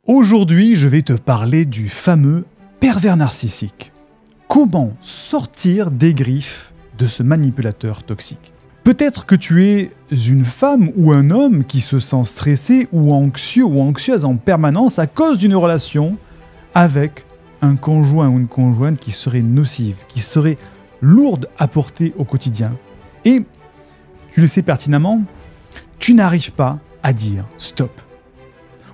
Aujourd'hui, je vais te parler du fameux pervers narcissique. Comment sortir des griffes de ce manipulateur toxique? Peut-être que tu es une femme ou un homme qui se sent stressé ou anxieux ou anxieuse en permanence à cause d'une relation avec un conjoint ou une conjointe qui serait nocive, qui serait lourde à porter au quotidien. Et tu le sais pertinemment, tu n'arrives pas à dire stop.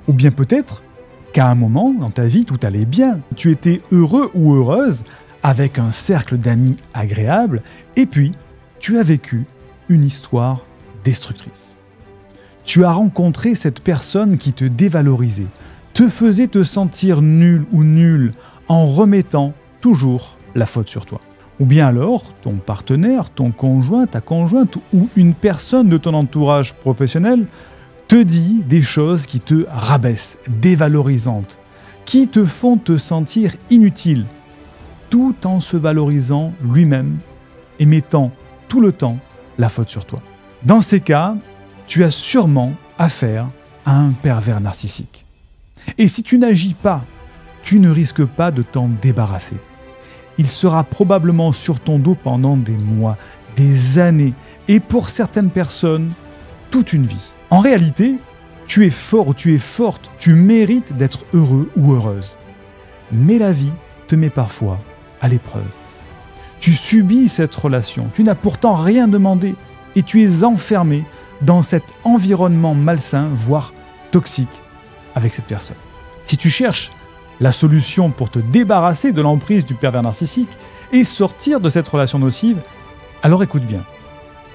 Ou bien peut-être qu'à un moment dans ta vie, tout allait bien. Tu étais heureux ou heureuse avec un cercle d'amis agréable et puis tu as vécu une histoire destructrice. Tu as rencontré cette personne qui te dévalorisait, te faisait te sentir nul ou nulle en remettant toujours la faute sur toi. Ou bien alors, ton partenaire, ton conjoint, ta conjointe ou une personne de ton entourage professionnel te dit des choses qui te rabaissent, dévalorisantes, qui te font te sentir inutile, tout en se valorisant lui-même et mettant tout le temps la faute sur toi. Dans ces cas, tu as sûrement affaire à un pervers narcissique. Et si tu n'agis pas, tu ne risques pas de t'en débarrasser. Il sera probablement sur ton dos pendant des mois, des années, et pour certaines personnes, toute une vie. En réalité, tu es fort ou tu es forte, tu mérites d'être heureux ou heureuse. Mais la vie te met parfois à l'épreuve. Tu subis cette relation, tu n'as pourtant rien demandé et tu es enfermé dans cet environnement malsain, voire toxique, avec cette personne. Si tu cherches la solution pour te débarrasser de l'emprise du pervers narcissique et sortir de cette relation nocive, alors écoute bien.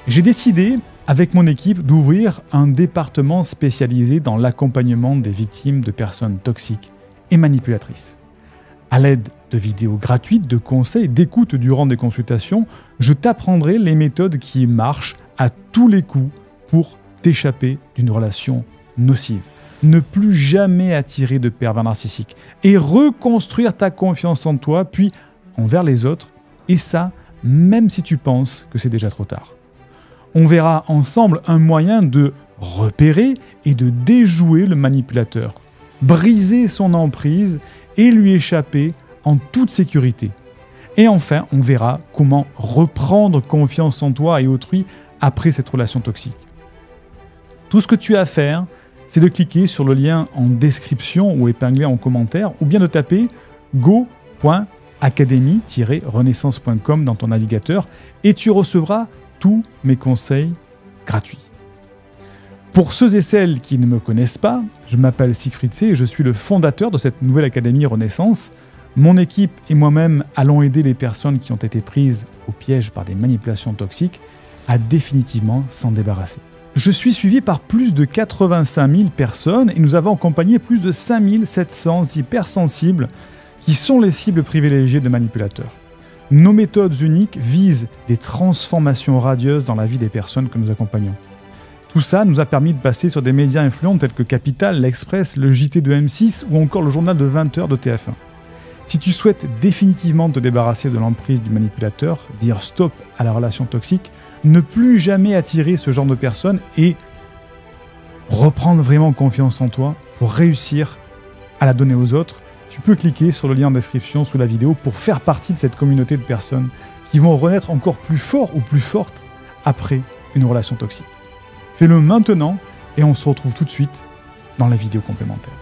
J'ai décidé, avec mon équipe, d'ouvrir un département spécialisé dans l'accompagnement des victimes de personnes toxiques et manipulatrices. À l'aide de vidéos gratuites, de conseils, d'écoute durant des consultations, je t'apprendrai les méthodes qui marchent à tous les coups pour t'échapper d'une relation nocive. Ne plus jamais attirer de pervers narcissique et reconstruire ta confiance en toi, puis envers les autres, et ça, même si tu penses que c'est déjà trop tard. On verra ensemble un moyen de repérer et de déjouer le manipulateur, briser son emprise et lui échapper en toute sécurité. Et enfin, on verra comment reprendre confiance en toi et autrui après cette relation toxique. Tout ce que tu as à faire, c'est de cliquer sur le lien en description ou épinglé en commentaire, ou bien de taper go.academy-renaissance.com dans ton navigateur et tu recevras tous mes conseils gratuits. Pour ceux et celles qui ne me connaissent pas, je m'appelle Siegfried C. et je suis le fondateur de cette nouvelle Académie Renaissance. Mon équipe et moi-même allons aider les personnes qui ont été prises au piège par des manipulations toxiques à définitivement s'en débarrasser. Je suis suivi par plus de 85 000 personnes et nous avons accompagné plus de 5 700 hypersensibles qui sont les cibles privilégiées de manipulateurs. Nos méthodes uniques visent des transformations radieuses dans la vie des personnes que nous accompagnons. Tout ça nous a permis de passer sur des médias influents tels que Capital, L'Express, le JT de M6 ou encore le journal de 20h de TF1. Si tu souhaites définitivement te débarrasser de l'emprise du manipulateur, dire stop à la relation toxique, ne plus jamais attirer ce genre de personnes et reprendre vraiment confiance en toi pour réussir à la donner aux autres, tu peux cliquer sur le lien en description sous la vidéo pour faire partie de cette communauté de personnes qui vont renaître encore plus fort ou plus fortes après une relation toxique. Fais-le maintenant et on se retrouve tout de suite dans la vidéo complémentaire.